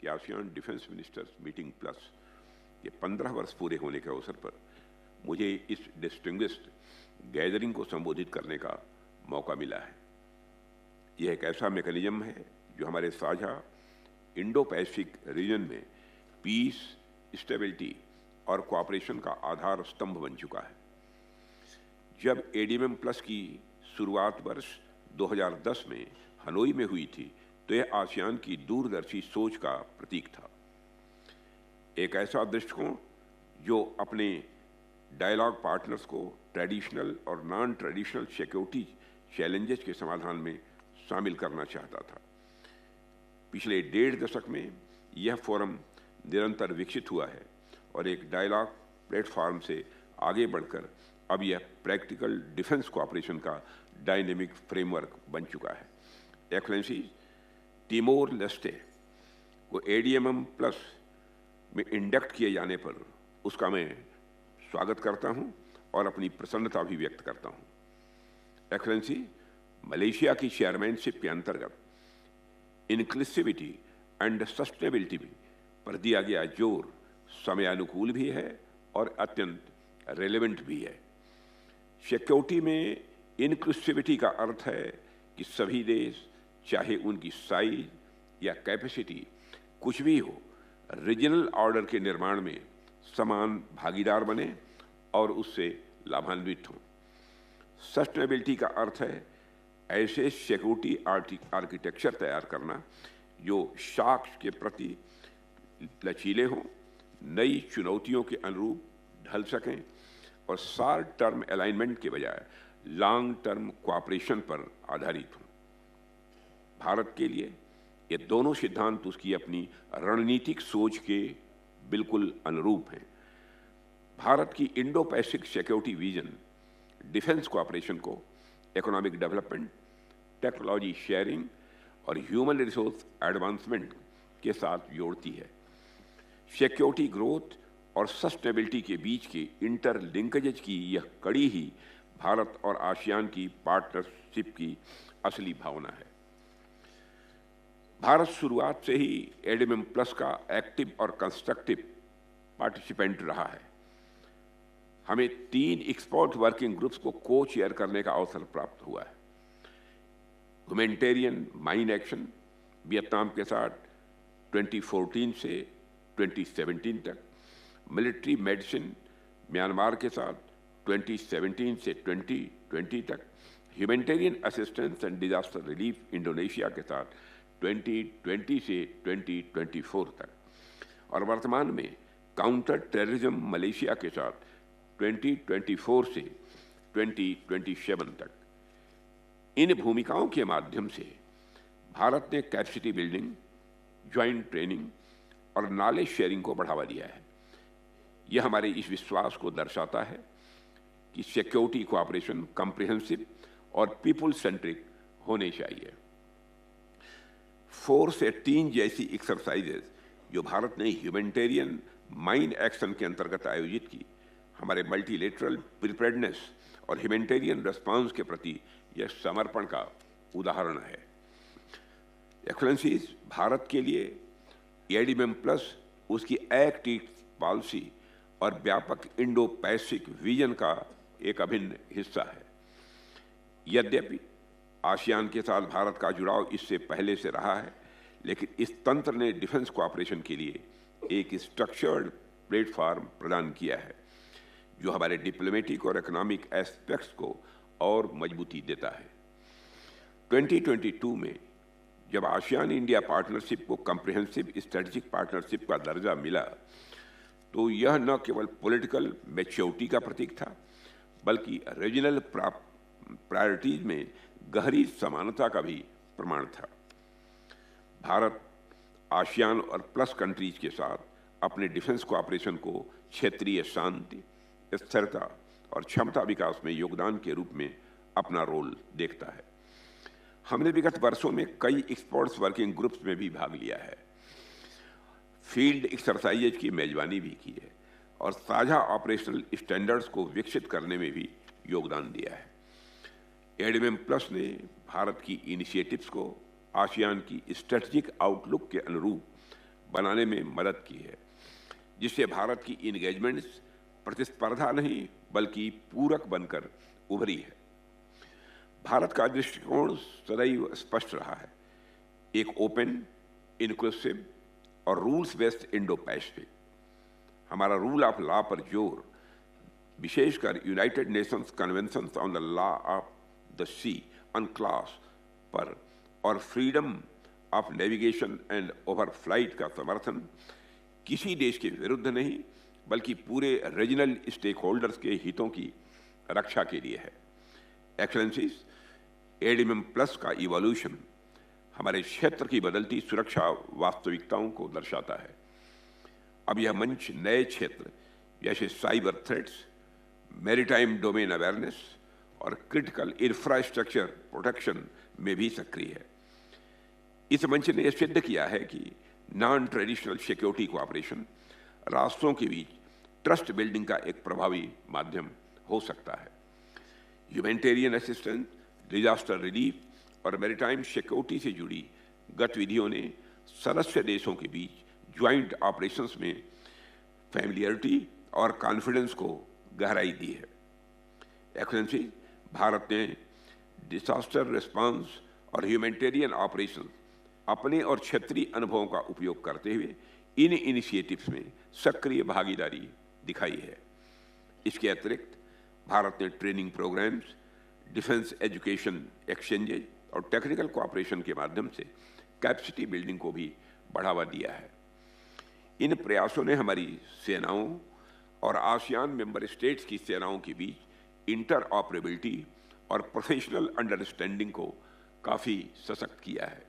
कि ASEAN defence ministers meeting plus के 15 वर्ष पूरे होने के अवसर पर मुझे इस डिस्टिंग्विश्ड गैदरिंग को संबोधित करने का मौका मिला है। यह एक ऐसा मैकेनिज्म है जो हमारे साझा इंडो पैसिफिक रीजन में पीस, स्टेबिलिटी और कोऑपरेशन का आधार स्तंभ बन चुका है। जब एडीएमएम प्लस की शुरुआत वर्ष 2010 में हनोई में हुई थी तो यह आसियान की दूरदर्शी सोच का प्रतीक था। एक ऐसा दृष्टिकोण जो अपने डायलॉग पार्टनर्स को ट्रेडिशनल और नॉन ट्रेडिशनल सिक्योरिटी चैलेंजेस के समाधान में शामिल करना चाहता था। पिछले 1.5 दशक में यह फोरम निरंतर विकसित हुआ है और एक डायलॉग प्लेटफॉर्म से आगे बढ़कर अब यह प्रैक्टिकल डिफेंस कोऑपरेशन का डायनेमिक फ्रेमवर्क बन चुका है। एक्सेलेंसी, तिमोर लेस्टे को एडीएमएम प्लस में इंडक्ट किए जाने पर उसका मैं स्वागत करता हूं और अपनी प्रसन्नता भी व्यक्त करता हूं। एक्सेलेंसी, मलेशिया की चेयरमैनशिप के अंतर्गत इंक्लूसिविटी एंड सस्टेनेबिलिटी पर दिया गया जोर समयानुकूल भी है और अत्यंत रेलेवेंट भी है। सिक्योरिटी में इंक्लूसिविटी का अर्थ है कि सभी देश, चाहे उनकी साइज या कैपेसिटी कुछ भी हो, रीजनल ऑर्डर के निर्माण में समान भागीदार बने और उससे लाभान्वित हों। सस्टेनेबिलिटी का अर्थ है ऐसे सिक्योरिटी आर्किटेक्चर तैयार करना जो शॉक्स के प्रति लचीले हों, नई चुनौतियों के अनुरूप ढल सकें और शॉर्ट टर्म अलाइनमेंट के बजाय लॉन्ग टर्म कोऑपरेशन पर आधारित हों। भारत के लिए ये दोनों सिद्धांत उसकी अपनी रणनीतिक सोच के बिल्कुल अनुरूप हैं। भारत की Indo Pacific security vision defence cooperation को इकोनॉमिक डेवलपमेंट, टेक्नोलॉजी शेयरिंग और ह्यूमन रिसोर्स एडवांसमेंट के साथ जोड़ती है। सिक्योरिटी ग्रोथ और सस्टेनेबिलिटी के बीच के इंटरलिंकेजेज की यह कड़ी ही भारत और आसियान की पार्टनरशिप की असली भावना है। भारत शुरुआत से ही एडीएमएम प्लस का एक्टिव और कंस्ट्रक्टिव पार्टिसिपेंट रहा है। हमें 3 एक्सपर्ट वर्किंग ग्रुप्स को को चेयर करने का अवसर प्राप्त हुआ है। ह्यूमैनिटेरियन माइन एक्शन वियतनाम के साथ 2014 से 2017 तक, मिलिट्री मेडिसिन म्यांमार के साथ 2017 से 2020 तक, humanitarian assistance and disaster relief Indonesia के साथ 2020 से 2024 तक और वर्तमान में काउंटर टेररिज्म मलेशिया के साथ 2024 से 2027 तक। इन भूमिकाओं के माध्यम से भारत ने कैपेसिटी बिल्डिंग, ज्वाइंट ट्रेनिंग और नॉलेज शेयरिंग को बढ़ावा दिया है। यह हमारे इस विश्वास को दर्शाता है कि सिक्योरिटी कोऑपरेशन कॉम्प्रिहेंसिव और पीपल सेंट्रिक होने चाहिए। 4-3 जैसी एक्सरसाइजेज जो भारत ने ह्यूमैनिटेरियन माइन एक्शन के अंतर्गत आयोजित की, हमारे मल्टीलेटरल प्रिपेयर्डनेस और ह्यूमैनिटेरियन रिस्पांस के प्रति यह समर्पण का उदाहरण है। एक्सेलेंसीज, भारत के लिए एडीएमएम प्लस उसकी एक्ट ईस्ट पॉलिसी और व्यापक इंडो पैसिफिक विजन का एक अभिन्न हिस्सा है। यद्यपि आसियान के साथ भारत का जुड़ाव इससे पहले से रहा है, लेकिन इस तंत्र ने डिफेंस कोऑपरेशन के लिए एक स्ट्रक्चर्ड प्लेटफॉर्म प्रदान किया है जो हमारे डिप्लोमेटिक और इकोनॉमिक एस्पेक्ट्स को और मजबूती देता है। 2022 में जब आसियान इंडिया पार्टनरशिप को कॉम्प्रिहेंसिव स्ट्रेटेजिक पार्टनरशिप का दर्जा मिला तो यह न केवल पॉलिटिकल मैच्योरिटी का प्रतीक था बल्कि रीजनल प्रायोरिटीज में गहरी समानता का भी प्रमाण था। भारत आसियान और प्लस कंट्रीज के साथ अपने डिफेंस कोऑपरेशन को क्षेत्रीय शांति, स्थिरता और क्षमता विकास में योगदान के रूप में अपना रोल देखता है। हमने विगत वर्षों में कई एक्सपर्ट्स वर्किंग ग्रुप्स में भी भाग लिया है, फील्ड एक्सरसाइजेज की मेजबानी भी की है और साझा ऑपरेशनल स्टैंडर्ड्स को विकसित करने में भी योगदान दिया है। एडीएमएम प्लस ने भारत की इनिशिएटिव्स को आसियान की स्ट्रेटेजिक आउटलुक के अनुरूप बनाने में मदद की है, जिससे भारत की इंगेजमेंट्स प्रतिस्पर्धा नहीं बल्कि पूरक बनकर उभरी है। भारत का दृष्टिकोण सदैव स्पष्ट रहा है, एक ओपन, इंक्लूसिव और रूल्स बेस्ड इंडो पैसिफिक। हमारा रूल ऑफ लॉ पर जोर विशेषकर United Nations Convention on the law of the sea UNCLOS पर और freedom of navigation and overflight का समर्थन किसी देश के विरुद्ध नहीं बल्कि पूरे रीजनल स्टेक होल्डर्स के हितों की रक्षा के लिए है। एक्सेलेंसीज, एडीएम प्लस का इवोल्यूशन हमारे क्षेत्र की बदलती सुरक्षा वास्तविकताओं को दर्शाता है। अब यह मंच नए क्षेत्र जैसे cyber threats, maritime domain awareness और क्रिटिकल इंफ्रास्ट्रक्चर प्रोटेक्शन में भी सक्रिय है। इस मंच ने यह सिद्ध किया है कि नॉन ट्रेडिशनल सिक्योरिटी कोऑपरेशन राष्ट्रों के बीच ट्रस्ट बिल्डिंग का एक प्रभावी माध्यम हो सकता है। ह्यूमैनिटेरियन असिस्टेंस, डिजास्टर रिलीफ और मैरीटाइम सिक्योरिटी से जुड़ी गतिविधियों ने सदस्य देशों के बीच ज्वाइंट ऑपरेशंस में फैमिलियरिटी और कॉन्फिडेंस को गहराई दी है। एक्सेलेंसी, भारत ने डिजास्टर रिस्पांस और ह्यूमैनिटेरियन ऑपरेशन अपने और क्षेत्रीय अनुभवों का उपयोग करते हुए इन इनिशिएटिव्स में सक्रिय भागीदारी दिखाई है। इसके अतिरिक्त भारत ने training programmes, defence education exchanges और टेक्निकल कोऑपरेशन के माध्यम से कैपेसिटी बिल्डिंग को भी बढ़ावा दिया है। इन प्रयासों ने हमारी सेनाओं और आसियान मेंबर स्टेट्स की सेनाओं के बीच इंटरऑपरेबिलिटी और प्रोफेशनल अंडरस्टैंडिंग को काफ़ी सशक्त किया है।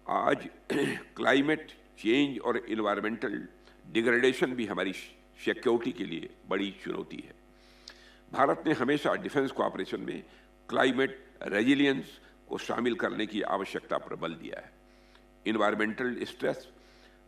आज क्लाइमेट चेंज और इन्वायरमेंटल डिग्रेडेशन भी हमारी सिक्योरिटी के लिए बड़ी चुनौती है। भारत ने हमेशा डिफेंस कोऑपरेशन में क्लाइमेट रेजिलियंस को शामिल करने की आवश्यकता पर बल दिया है। इन्वायरमेंटल स्ट्रेस,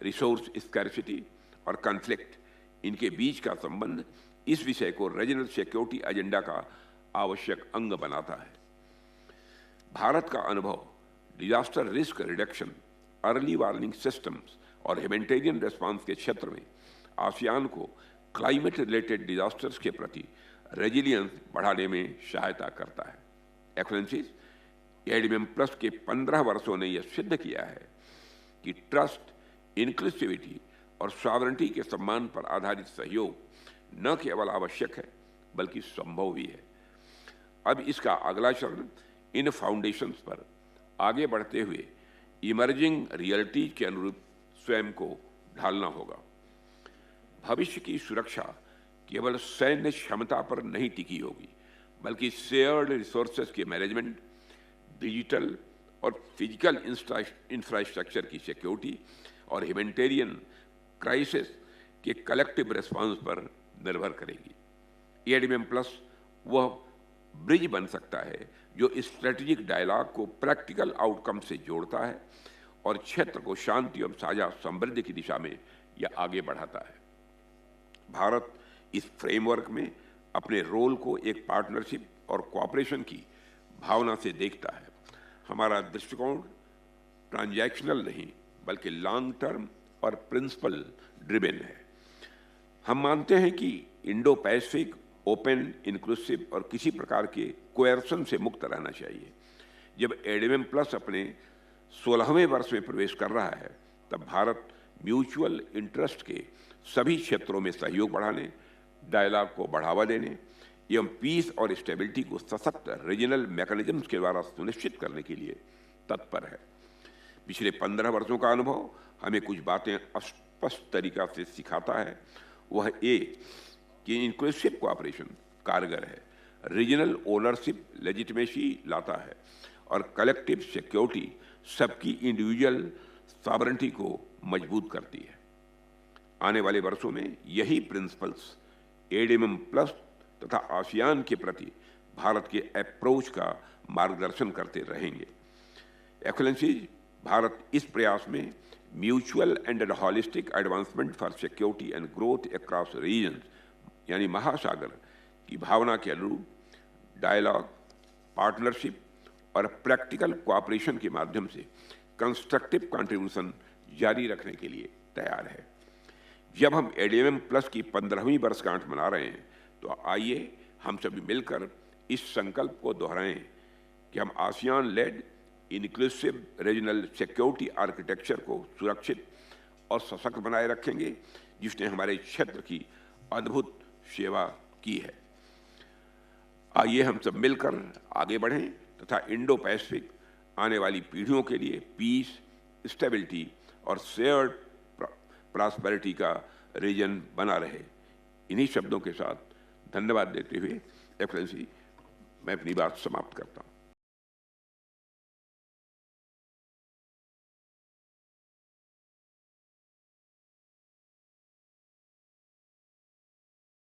रिसोर्स स्कैर्सिटी और कॉन्फ्लिक्ट, इनके बीच का संबंध इस विषय को रीजनल सिक्योरिटी एजेंडा का आवश्यक अंग बनाता है। भारत का अनुभव disaster risk reduction, early warning systems और ह्यूमैनिटेरियन रिस्पांस के क्षेत्र में आसियान को क्लाइमेट रिलेटेड डिजास्टर्स के प्रति रेजिलियंस बढ़ाने में सहायता करता है। एक्सेलेंसीज, एडीएम प्लस के 15 वर्षों ने यह सिद्ध किया है कि ट्रस्ट, इंक्लूसिविटी और सॉवरेनिटी के सम्मान पर आधारित सहयोग न केवल आवश्यक है बल्कि संभव भी है। अब इसका अगला चरण इन फाउंडेशंस पर आगे बढ़ते हुए इमर्जिंग रियलिटी के अनुरूप स्वयं को ढालना होगा। भविष्य की सुरक्षा केवल सैन्य क्षमता पर नहीं टिकी होगी बल्कि शेयर्ड रिसोर्सेज के मैनेजमेंट, डिजिटल और फिजिकल इंफ्रास्ट्रक्चर की सिक्योरिटी और ह्यूमैनिटेरियन क्राइसिस के कलेक्टिव रिस्पांस पर निर्भर करेगी। एडीएम प्लस वह ब्रिज बन सकता है जो स्ट्रेटेजिक डायलॉग को प्रैक्टिकल आउटकम से जोड़ता है और क्षेत्र को शांति और साझा समृद्धि की दिशा में यह आगे बढ़ाता है। भारत इस फ्रेमवर्क में अपने रोल को एक पार्टनरशिप और कोऑपरेशन की भावना से देखता है। हमारा दृष्टिकोण ट्रांजैक्शनल नहीं बल्कि लॉन्ग टर्म और प्रिंसिपल ड्रिवेन है। हम मानते हैं कि इंडो पैसिफिक ओपन, इंक्लूसिव और किसी प्रकार के कोएर्सन से मुक्त रहना चाहिए। जब एडीएम प्लस अपने 16वें वर्ष में प्रवेश कर रहा है तब भारत म्यूचुअल इंटरेस्ट के सभी क्षेत्रों में सहयोग बढ़ाने, डायलॉग को बढ़ावा देने एवं पीस और स्टेबिलिटी को सशक्त रीजनल मैकेनिज्म्स के द्वारा सुनिश्चित करने के लिए तत्पर है। पिछले 15 वर्षों का अनुभव हमें कुछ बातें स्पष्ट तरीका से सिखाता है। वह ये कि इंक्लूसिव कोऑपरेशन कारगर है, रीजनल ओनरशिप लेजिटिमेसी लाता है और कलेक्टिव सिक्योरिटी सबकी इंडिविजुअल सॉवरेनिटी को मजबूत करती है। आने वाले वर्षों में यही प्रिंसिपल्स एडीएम प्लस तथा आसियान के प्रति भारत के अप्रोच का मार्गदर्शन करते रहेंगे। एक्सेलेंसीज, भारत इस प्रयास में mutual and holistic advancement for security and growth across regions यानी महासागर की भावना के अनुरूप डायलॉग, पार्टनरशिप और प्रैक्टिकल कोऑपरेशन के माध्यम से कंस्ट्रक्टिव कंट्रीब्यूशन जारी रखने के लिए तैयार है। जब हम ADMM प्लस की 15वीं वर्षगांठ मना रहे हैं तो आइए हम सभी मिलकर इस संकल्प को दोहराएं कि हम ASEAN led inclusive regional security architecture को सुरक्षित और सशक्त बनाए रखेंगे, जिसने हमारे क्षेत्र की अद्भुत सेवा की है। आइए हम सब मिलकर आगे बढ़ें तथा इंडो पैसिफिक आने वाली पीढ़ियों के लिए पीस, स्टेबिलिटी और शेयर्ड प्रॉस्पेरिटी का रीजन बना रहे। इन्हीं शब्दों के साथ धन्यवाद देते हुए एक्सेलेंसी मैं अपनी बात समाप्त करता हूँ।